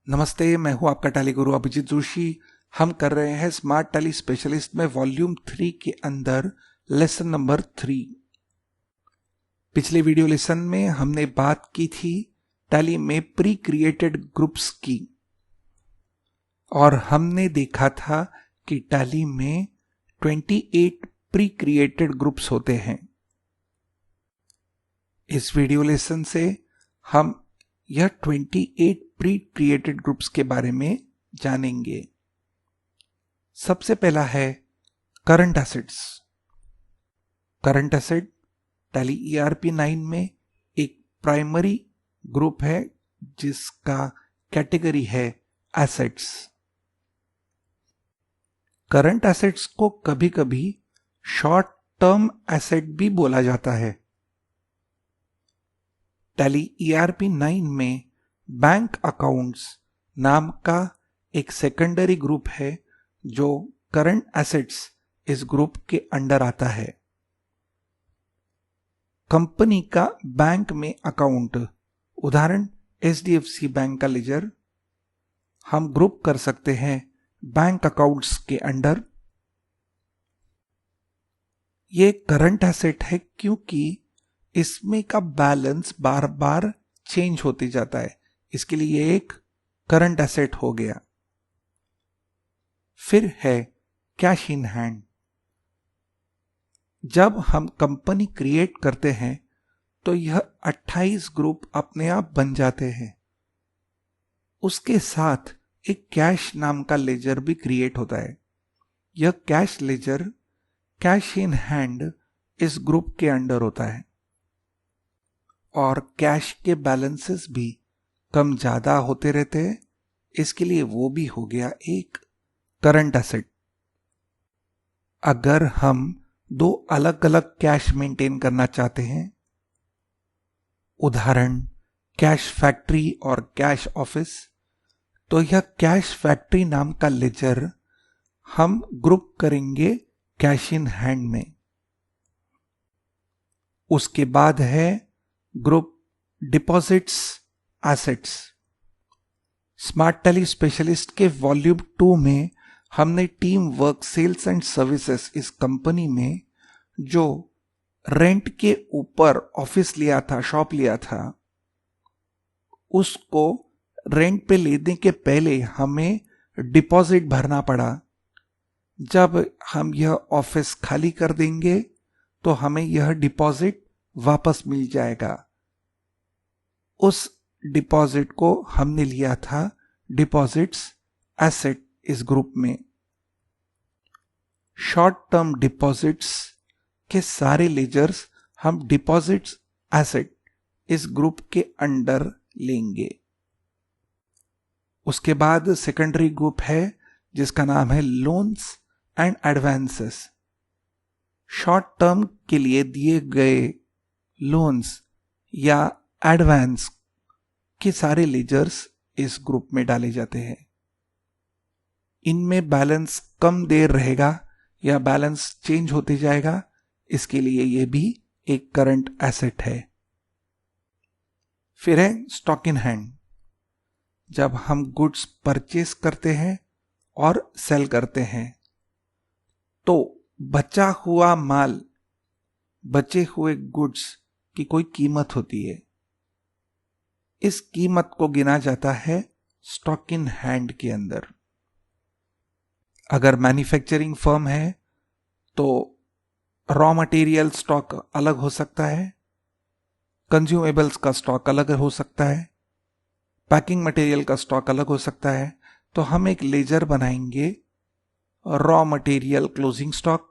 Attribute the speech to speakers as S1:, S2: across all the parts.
S1: नमस्ते, मैं हूं आपका टैली गुरु अभिजीत जोशी। हम कर रहे हैं स्मार्ट टैली स्पेशलिस्ट में वॉल्यूम 3 के अंदर लेसन नंबर 3। पिछले वीडियो लेसन में हमने बात की थी टैली में प्री क्रिएटेड ग्रुप्स की, और हमने देखा था कि टैली में 28 प्री क्रिएटेड ग्रुप्स होते हैं। इस वीडियो लेसन से हम यह 28 प्री क्रिएटेड ग्रुप्स के बारे में जानेंगे। सबसे पहला है current assets. Current asset tally ERP 9 में एक प्राइमरी ग्रुप है जिसका कैटेगरी है एसेट्स। करंट एसेट्स को कभी कभी शॉर्ट टर्म एसेट भी बोला जाता है। टैली ERP 9 में बैंक अकाउंट्स नाम का एक सेकेंडरी ग्रुप है जो करंट एसेट्स इस ग्रुप के अंडर आता है। कंपनी का बैंक में अकाउंट, उदाहरण HDFC बैंक का लेजर, हम ग्रुप कर सकते हैं बैंक अकाउंट्स के अंडर। ये करंट एसेट है क्योंकि इसमें का बैलेंस बार बार चेंज होते जाता है, इसके लिए ये एक करंट एसेट हो गया। फिर है कैश इन हैंड। जब हम कंपनी क्रिएट करते हैं तो यह 28 ग्रुप अपने आप बन जाते हैं। उसके साथ एक कैश नाम का लेजर भी क्रिएट होता है। यह cash ledger cash in hand इस ग्रुप के अंडर होता है, और कैश के बैलेंसेस भी कम ज्यादा होते रहते हैं, इसके लिए वो भी हो गया एक करंट एसेट। अगर हम दो अलग अलग कैश मेंटेन करना चाहते हैं, उदाहरण कैश फैक्ट्री और कैश ऑफिस, तो यह कैश फैक्ट्री नाम का लेजर हम ग्रुप करेंगे कैश इन हैंड में। उसके बाद है group deposits assets. Smart tally specialist के वॉल्यूम 2 में हमने team work sales and services इस कंपनी में जो रेंट के ऊपर ऑफिस लिया था, शॉप लिया था, उसको रेंट पे लेने के पहले हमें डिपॉजिट भरना पड़ा। जब हम यह ऑफिस खाली कर देंगे तो हमें यह डिपॉजिट वापस मिल जाएगा। उस डिपॉजिट को हमने लिया था डिपॉजिट्स एसेट इस ग्रुप में। शॉर्ट टर्म डिपॉजिट्स के सारे लेजर्स हम डिपॉजिट्स एसेट इस ग्रुप के अंडर लेंगे। उसके बाद सेकेंडरी ग्रुप है जिसका नाम है loans and advances. Short term के लिए दिए गए लोन्स या एडवांस के सारे लेजर्स इस ग्रुप में डाले जाते हैं। इनमें बैलेंस कम देर रहेगा या बैलेंस चेंज होते जाएगा, इसके लिए यह भी एक करंट एसेट है। फिर है स्टॉक इन हैंड। जब हम गुड्स परचेस करते हैं और सेल करते हैं तो बचा हुआ माल, बचे हुए गुड्स की कोई कीमत होती है। इस कीमत को गिना जाता है स्टॉक इन हैंड के अंदर। अगर मैन्युफैक्चरिंग फर्म है तो रॉ मटेरियल स्टॉक अलग हो सकता है, कंज्यूमेबल्स का स्टॉक अलग हो सकता है, पैकिंग मटेरियल का स्टॉक अलग हो सकता है। तो हम एक लेजर बनाएंगे रॉ मटेरियल क्लोजिंग स्टॉक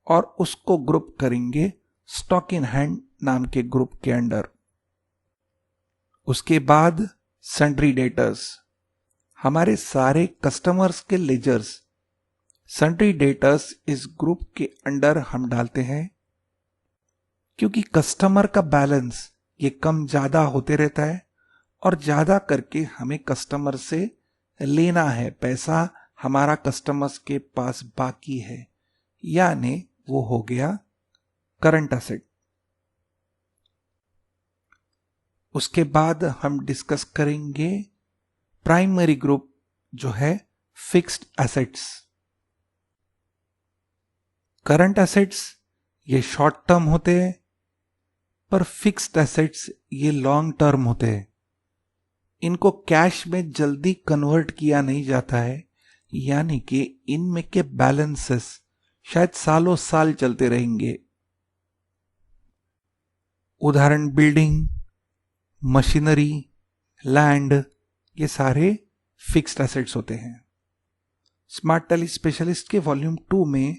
S1: और उसको ग्रुप करेंगे स्टॉक इन हैंड नाम के ग्रुप के अंडर। उसके बाद सन्ड्री डेटर्स। हमारे सारे कस्टमर्स के लेजर्स सन्ड्री डेटर्स इस ग्रुप के अंडर हम डालते हैं, क्योंकि कस्टमर का बैलेंस ये कम ज्यादा होते रहता है और ज्यादा करके हमें कस्टमर से लेना है, पैसा हमारा कस्टमर्स के पास बाकी है, यानी वो हो गया करंट एसेट। उसके बाद हम डिस्कस करेंगे प्राइमरी ग्रुप जो है फिक्स्ड एसेट्स। करंट एसेट्स ये शॉर्ट टर्म होते हैं, पर फिक्स्ड एसेट्स ये लॉन्ग टर्म होते हैं। इनको कैश में जल्दी कन्वर्ट किया नहीं जाता है, यानी कि इनमें के बैलेंसेस शायद सालों साल चलते रहेंगे। उदाहरण बिल्डिंग, मशीनरी, लैंड, ये सारे फिक्स्ड एसेट्स होते हैं। स्मार्ट टैली स्पेशलिस्ट के वॉल्यूम 2 में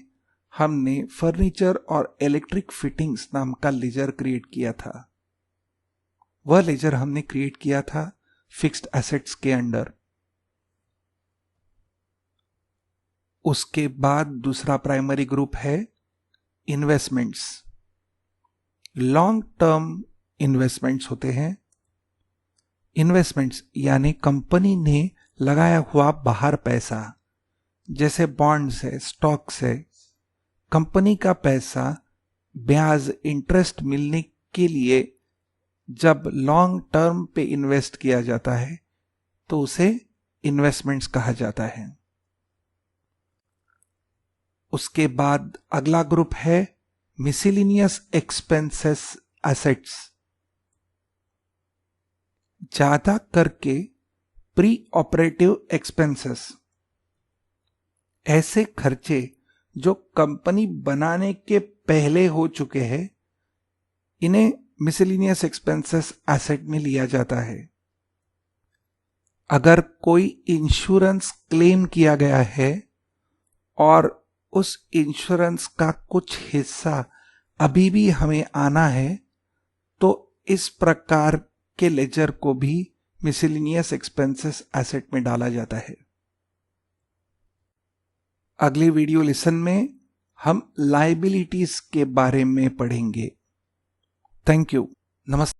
S1: हमने फर्नीचर और इलेक्ट्रिक फिटिंग्स नाम का लेजर क्रिएट किया था। वह लेजर हमने क्रिएट किया था फिक्स्ड एसेट्स के अंडर। उसके बाद दूसरा प्राइमरी ग्रुप है इन्वेस्टमेंट्स। लॉन्ग टर्म इन्वेस्टमेंट्स होते हैं। इन्वेस्टमेंट्स यानी कंपनी ने लगाया हुआ बाहर पैसा, जैसे बॉन्ड्स है, स्टॉक्स है। कंपनी का पैसा ब्याज, इंटरेस्ट मिलने के लिए जब लॉन्ग टर्म पे इन्वेस्ट किया जाता है तो उसे इन्वेस्टमेंट्स कहा जाता है। उसके बाद अगला ग्रुप है मिसलिनियस एक्सपेंसेस एसेट्स। ज्यादा करके प्री ऑपरेटिव एक्सपेंसेस, ऐसे खर्चे जो कंपनी बनाने के पहले हो चुके हैं, इन्हें मिसलिनियस एक्सपेंसेस एसेट में लिया जाता है। अगर कोई इंश्योरेंस क्लेम किया गया है और उस इंश्योरेंस का कुछ हिस्सा अभी भी हमें आना है, तो इस प्रकार के लेजर को भी मिसलिनियस एक्सपेंसेस एसेट में डाला जाता है। अगले वीडियो लेसन में हम लायबिलिटीज के बारे में पढ़ेंगे। Thank you. नमस्ते।